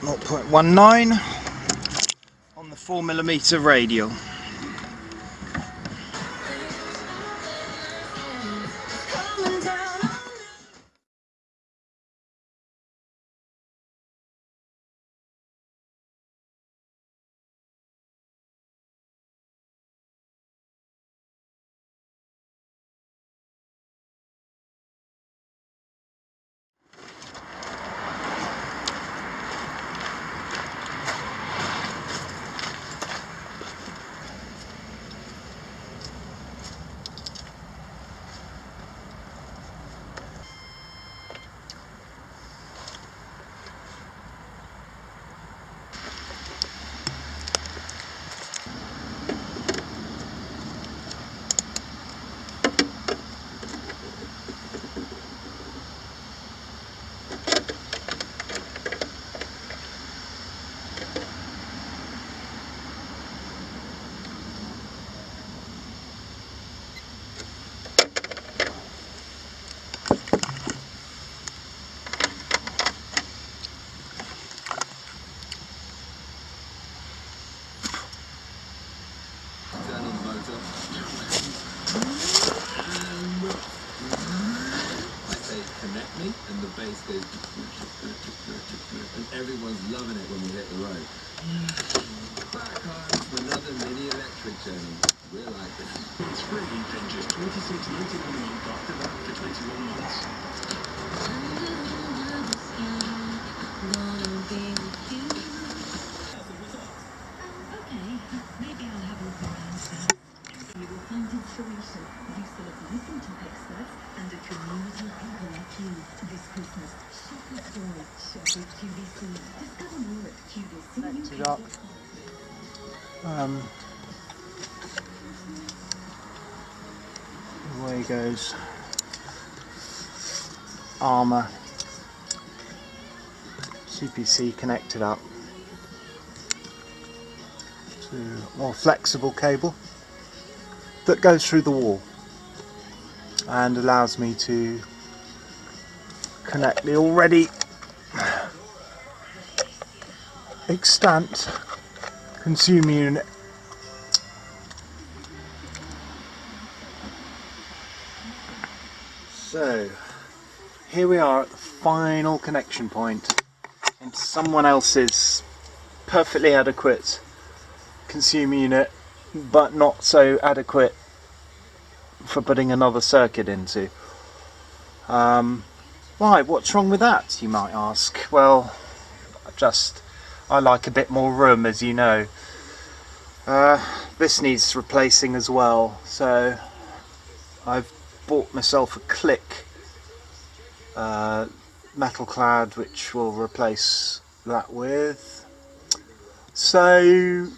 0.19 on the 4mm radial. Connect me, and the bass goes, and everyone's loving it when we hit the road. Back on to another mini electric journey. We're like this. It's free, then just $26.91 a month after that for 21 months. Okay, maybe I'll have a look around then. You will find inspiration, useful advice from top experts, and a community of people like you. This Christmas, shop the story, shop with QVC. Discover more at QVC. Away goes armour, CPC connected up to more flexible cable that goes through the wall and allows me to connect the already extant consumer unit . So here we are at the final connection point into someone else's perfectly adequate consumer unit, but not so adequate for putting another circuit into. Why, what's wrong with that, you might ask? Well, I like a bit more room, as you know. This needs replacing as well, so I've bought myself a click metal clad, which will replace that with. So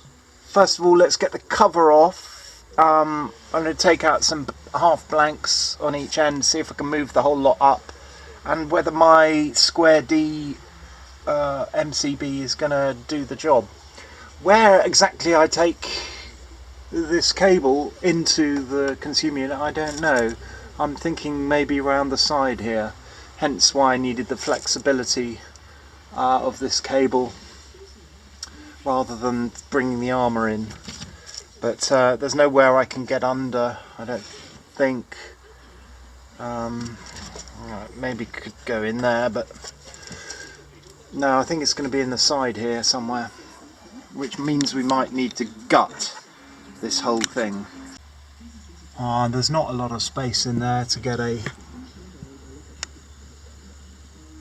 first of all, let's get the cover off. I'm going to take out some half blanks on each end, see if I can move the whole lot up, and whether my square D MCB is going to do the job. Where exactly I take this cable into the consumer unit, I don't know. I'm thinking maybe around the side here, hence why I needed the flexibility of this cable rather than bringing the armour in. But there's nowhere I can get under, I don't think. Maybe could go in there, but no, I think it's going to be in the side here somewhere, which means we might need to gut this whole thing. There's not a lot of space in there to get a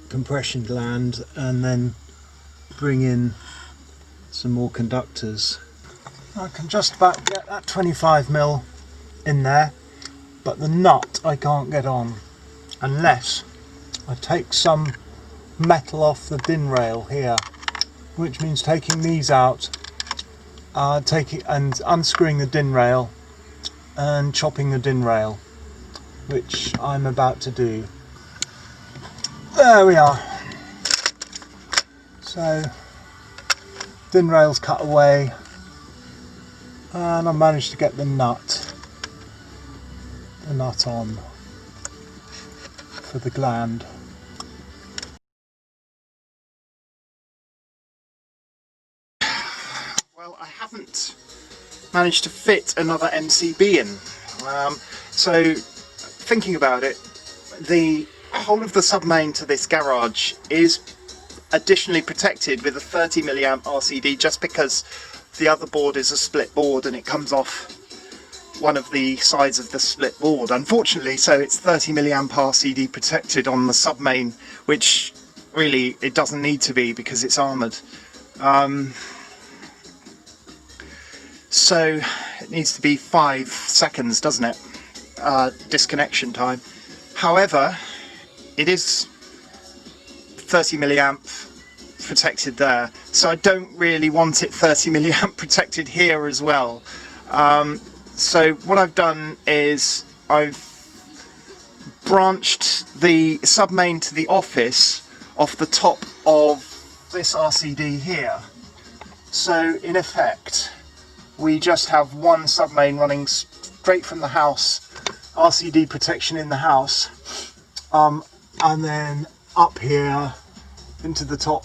compression gland and then bring in some more conductors. I can just about get that 25mm in there, but the nut I can't get on unless I take some metal off the DIN rail here, which means taking these out, taking and unscrewing the DIN rail and chopping the DIN rail, which I'm about to do. There we are. So DIN rail's cut away, and I managed to get the nut on for the gland. Well, I haven't managed to fit another MCB in. So thinking about it, the whole of the submain to this garage is additionally protected with a 30 milliamp RCD, just because the other board is a split board and it comes off one of the sides of the split board, unfortunately. So it's 30 milliamp RCD protected on the submain, which really it doesn't need to be because it's armoured. So it needs to be 5 seconds, doesn't it? Disconnection time. However, it is 30 milliamp protected there, so I don't really want it 30 milliamp protected here as well. So what I've done is I've branched the submain to the office off the top of this RCD here. So in effect, we just have one submain running straight from the house, RCD protection in the house, and then up here into the top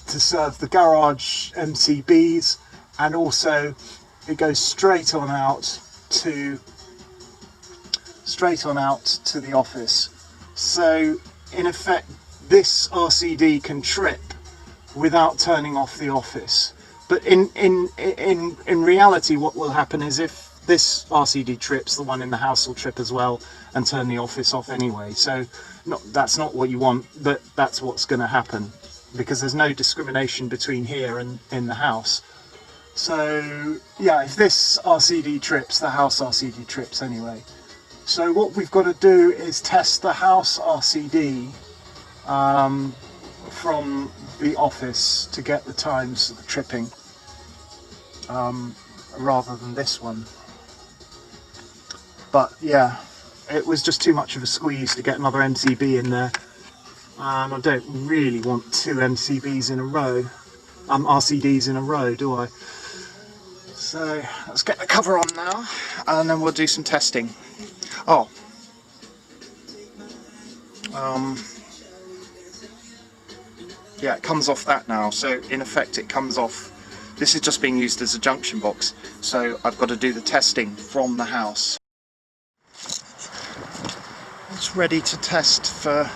to serve the garage MCBs, and also it goes straight on out to the office. So in effect, this RCD can trip without turning off the office. But in reality, what will happen is if this RCD trips, the one in the house will trip as well and turn the office off anyway. So that's not what you want, but that's what's going to happen, because there's no discrimination between here and in the house. So yeah, if this RCD trips, the house RCD trips anyway. So what we've got to do is test the house RCD from the office to get the times of the tripping, rather than this one. But yeah, it was just too much of a squeeze to get another MCB in there. I don't really want 2 MCBs in a row, RCDs in a row, do I? So let's get the cover on now, and then we'll do some testing. Oh, yeah, it comes off that now. So in effect, it comes off. This is just being used as a junction box, so I've got to do the testing from the house. It's ready to test for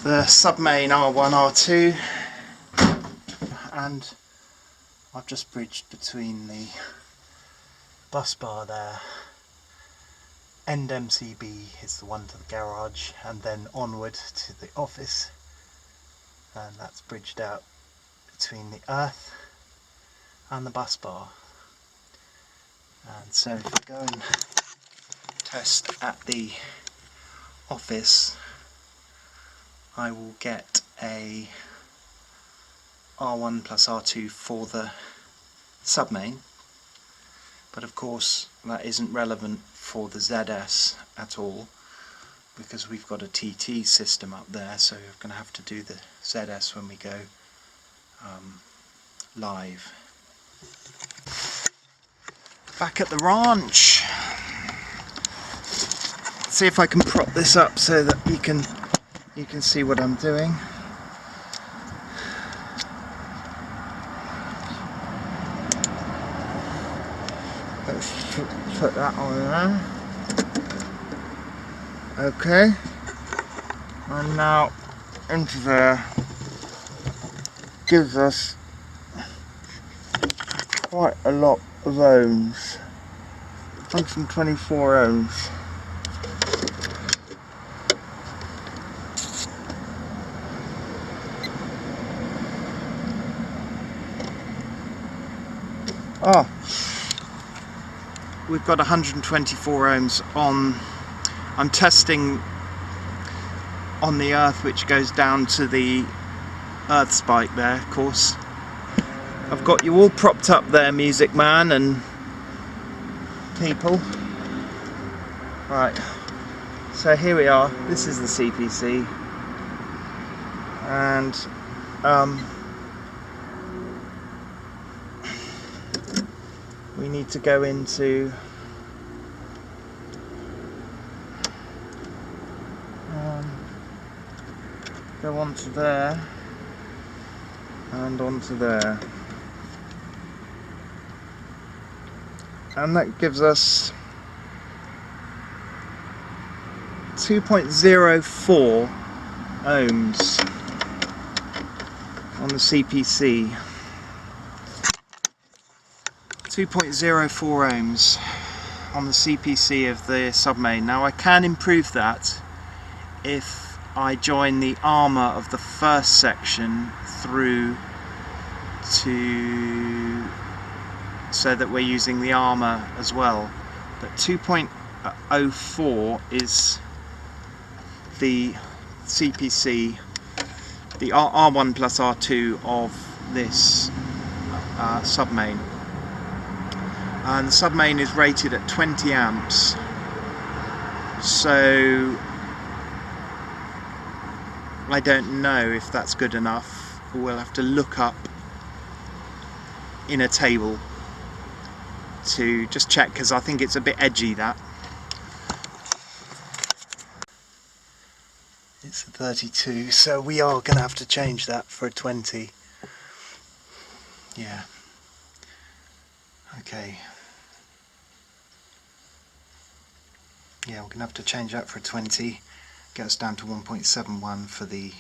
the submain R1, R2, and I've just bridged between the bus bar there. End MCB is the one to the garage, and then onward to the office, and that's bridged out between the earth and the bus bar. And so if we go and test at the office, I will get a R1 plus R2 for the submain, but of course that isn't relevant for the ZS at all, because we've got a TT system up there, so we're going to have to do the ZS when we go live. Back at the ranch. Let's see if I can prop this up so that you can see what I'm doing. Let's put that on there. Okay. And now into there. Gives us quite a lot of ohms. 124 ohms. Oh, we've got 124 ohms on. I'm testing on the earth, which goes down to the earth spike there, of course. I've got you all propped up there, music man and people. Right, so here we are. This is the CPC, and we need to go into go onto there and onto there. and that gives us 2.04 ohms on the CPC. 2.04 ohms on the CPC of the submain. Now I can improve that if I join the armour of the first section through to so that we're using the armour as well, but 2.04 is the CPC, the R1 plus R2 of this submain, and the submain is rated at 20 amps, so I don't know if that's good enough. We'll have to look up in a table to just check, because I think it's a bit edgy, that. It's a 32, so we are going to have to change that for a 20. Yeah. Okay. Yeah, we're going to have to change that for a 20. Get us down to 1.71 for the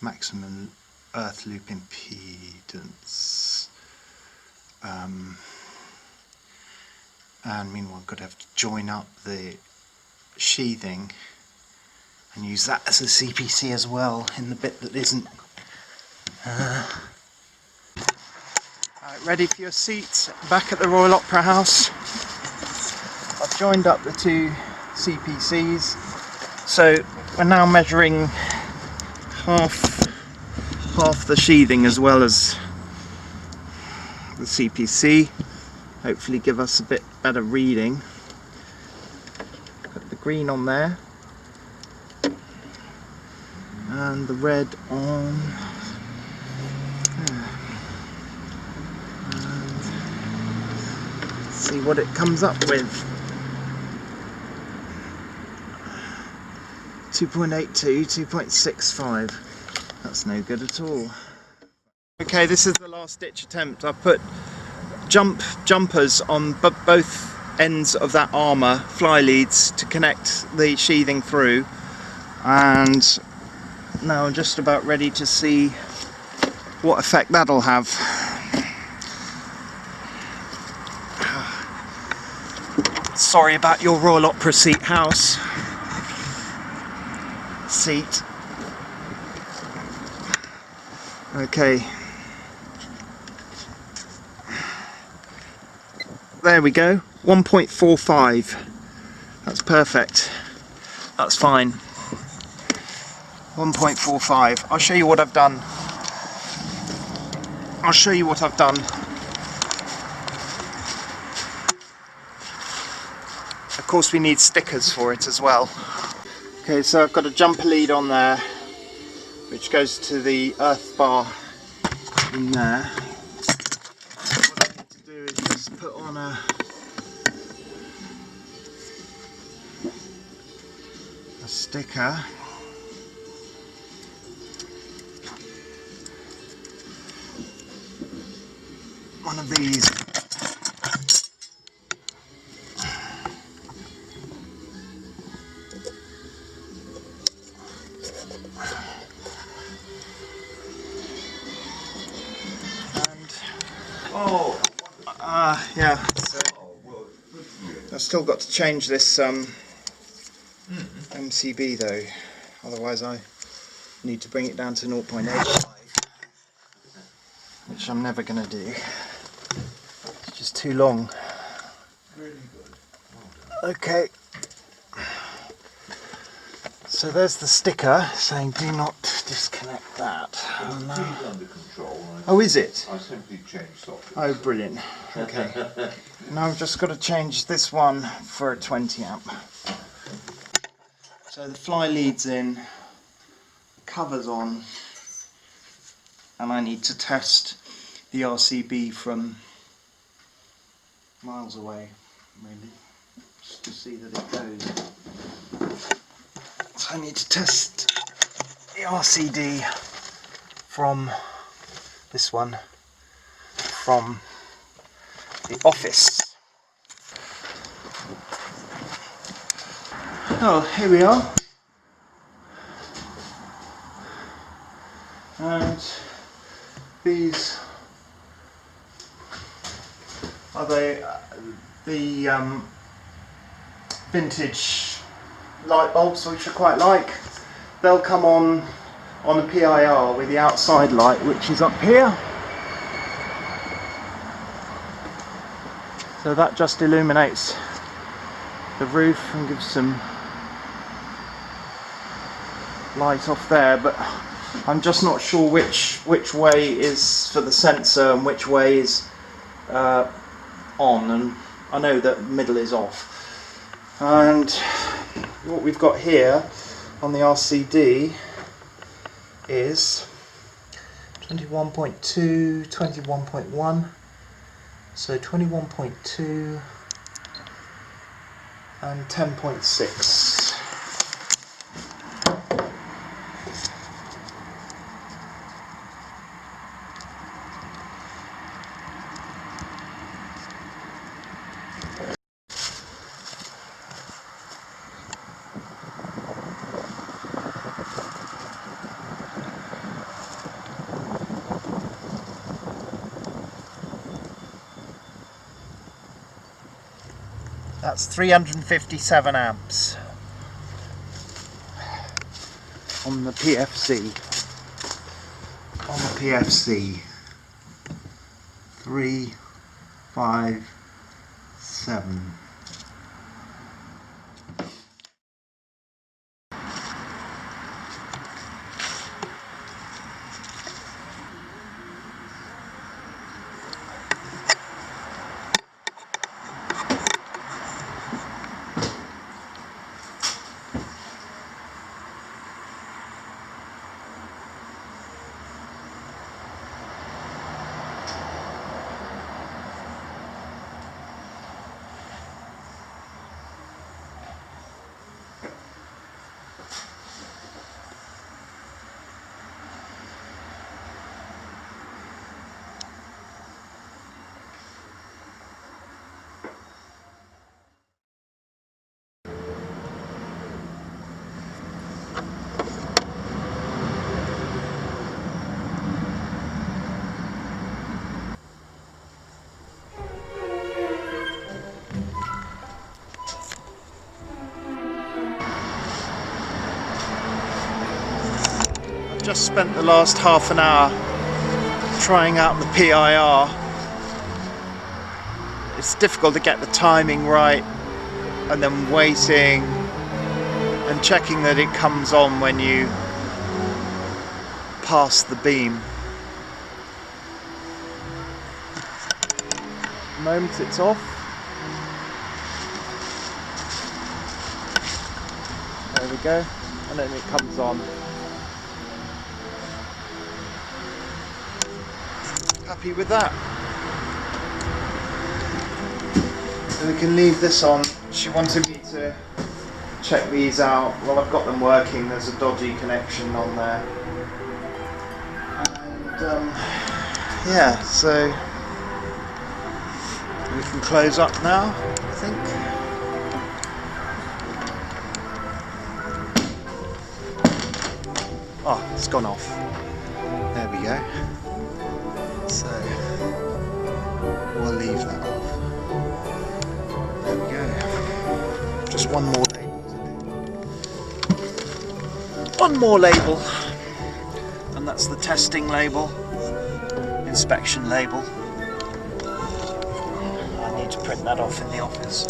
maximum earth loop impedance. And meanwhile, I'm going to have to join up the sheathing and use that as a CPC as well in the bit that isn't. Right, ready for your seat back at the Royal Opera House. I've joined up the two CPCs, so we're now measuring half the sheathing as well as the CPC. Hopefully give us a bit better reading. Put the green on there and the red on there. And see what it comes up with. 2.82, 2.65. That's no good at all. Okay, this is the last ditch attempt. I've put jumpers on both ends of that armour, fly leads, to connect the sheathing through, and now I'm just about ready to see what effect that'll have. Sorry about your Royal Opera seat Okay, there we go, 1.45. That's perfect, that's fine. 1.45. I'll show you what I've done. Of course we need stickers for it as well. Okay, so I've got a jumper lead on there which goes to the earth bar in there. What I need to do is just put on a sticker. One of these. Yeah. So I've still got to change this MCB though, otherwise I need to bring it down to 0.85, which I'm never going to do. It's just too long. Okay. So there's the sticker saying do not disconnect that. It's under control. Oh, is it? I simply changed sockets. Oh, brilliant. Okay. Now I've just got to change this one for a 20 amp. So the fly lead's in, cover's on, and I need to test the RCB from miles away, really, just to see that it goes. So I need to test the RCD from this one, from the office. Oh, here we are. And these are the vintage light bulbs, which I quite like. They'll come on a PIR with the outside light, which is up here. So that just illuminates the roof and gives some light off there, but I'm just not sure which way is for the sensor and which way is on, and I know that middle is off. And what we've got here on the RCD is 21.2, 21.1, so 21.2 and 10.6. That's 357 amps on the PFC. On the PFC, 357. Just spent the last half an hour trying out the PIR. It's difficult to get the timing right, and then waiting and checking that it comes on when you pass the beam. At the moment it's off. There we go, and then it comes on. Happy with that. And we can leave this on. She wanted me to check these out. Well, I've got them working. There's a dodgy connection on there. And yeah, so we can close up now, I think. Oh, it's gone off. There we go. So we'll leave that off. There we go. Just one more label to do. One more label. And that's the testing label, inspection label. I need to print that off in the office.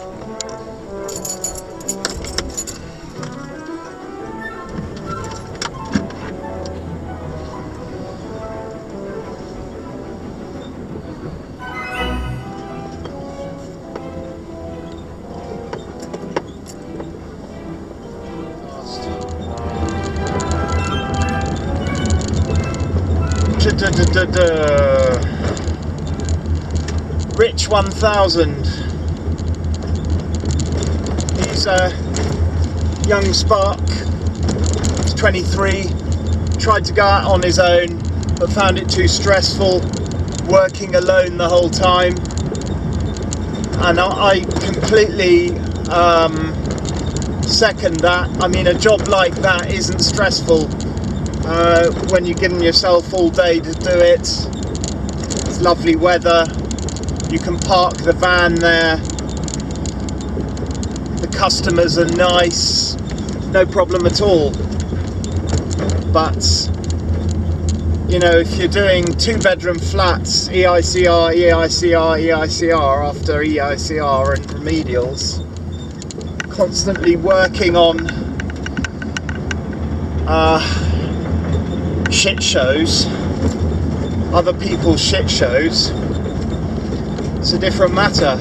Rich 1000. He's a young spark. He's 23. Tried to go out on his own, but found it too stressful, working alone the whole time. And I completely second that. I mean, a job like that isn't stressful when you're giving yourself all day to do it. It's lovely weather. You can park the van there. The customers are nice. No problem at all. But you know, if you're doing 2-bedroom flats, EICR, EICR, EICR after EICR and remedials, constantly working on shit shows, other people's shit shows, it's a different matter.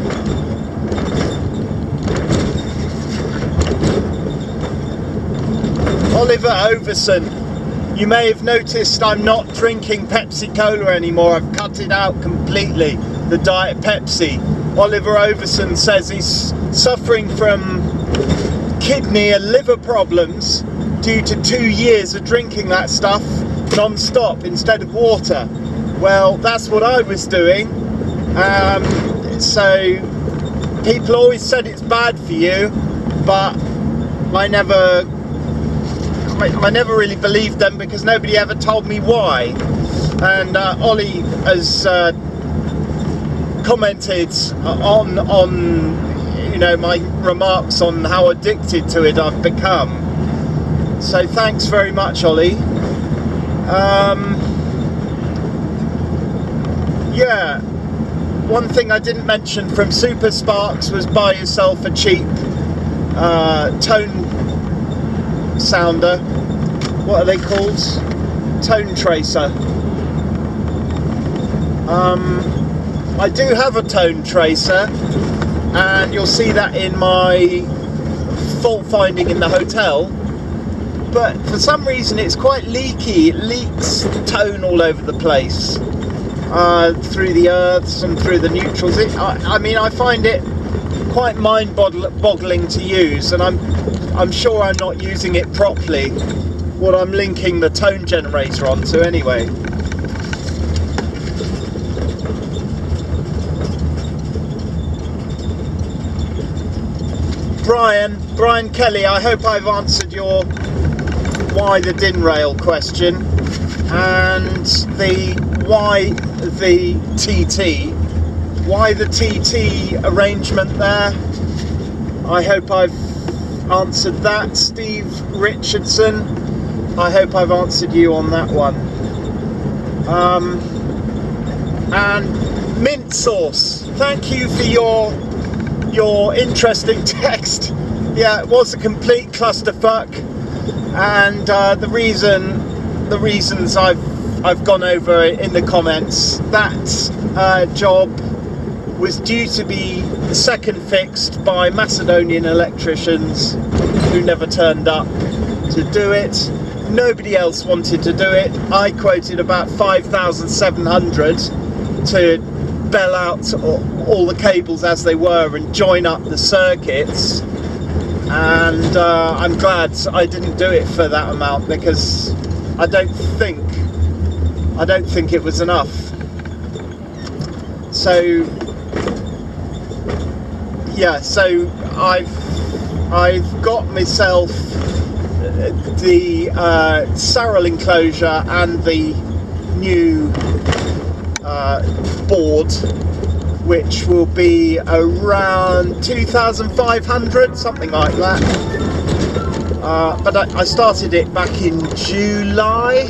Oliver Overson, you may have noticed I'm not drinking Pepsi Cola anymore. I've cut it out completely, the Diet Pepsi. Oliver Overson says he's suffering from kidney and liver problems due to 2 years of drinking that stuff non-stop instead of water. Well, that's what I was doing. So people always said it's bad for you, but I never really believed them because nobody ever told me why. And Ollie has commented on you know, my remarks on how addicted to it I've become. So thanks very much, Ollie. Yeah, one thing I didn't mention from Super Sparks was buy yourself a cheap tone sounder. What are they called? Tone tracer. I do have a tone tracer, and you'll see that in my fault finding in the hotel, but for some reason it's quite leaky. It leaks tone all over the place, through the earths and through the neutrals. I mean, I find it quite mind-boggling to use, and I'm sure I'm not using it properly, what I'm linking the tone generator onto anyway. Brian Kelly, I hope I've answered your why the DIN rail question, and the why the TT arrangement there. I hope I've answered that. Steve Richardson, I hope I've answered you on that one. And mint sauce, thank you for your interesting text. Yeah, it was a complete clusterfuck, and the reasons I've gone over in the comments. That job was due to be second fixed by Macedonian electricians who never turned up to do it. Nobody else wanted to do it. I quoted about 5,700 to bell out all the cables as they were and join up the circuits, and I'm glad I didn't do it for that amount, because I don't think it was enough. So yeah, so I've got myself the Sarrel enclosure and the new board, which will be around 2,500, something like that. But I started it back in July,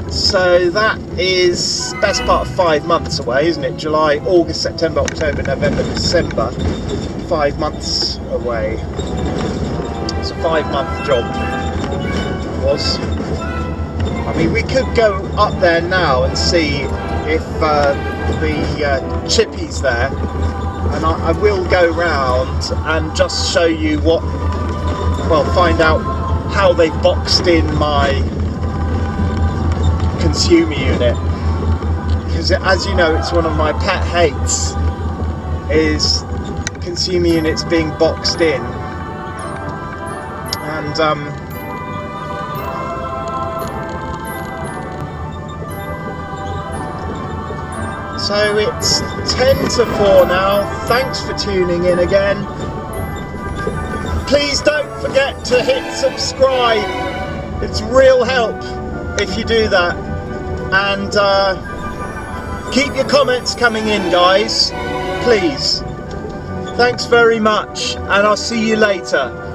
so that is best part of 5 months away, isn't it? July, August, September, October, November, December, 5 months away. It's a 5-month job. It was. I mean, we could go up there now and see if the chippy's there, and I will go round and just show you find out how they boxed in my consumer unit, because as you know, it's one of my pet hates is consumer units being boxed in. And so it's 10 to 4 now. Thanks for tuning in again. Please don't forget to hit subscribe. It's real help if you do that. And keep your comments coming in, guys, please. Thanks very much, and I'll see you later.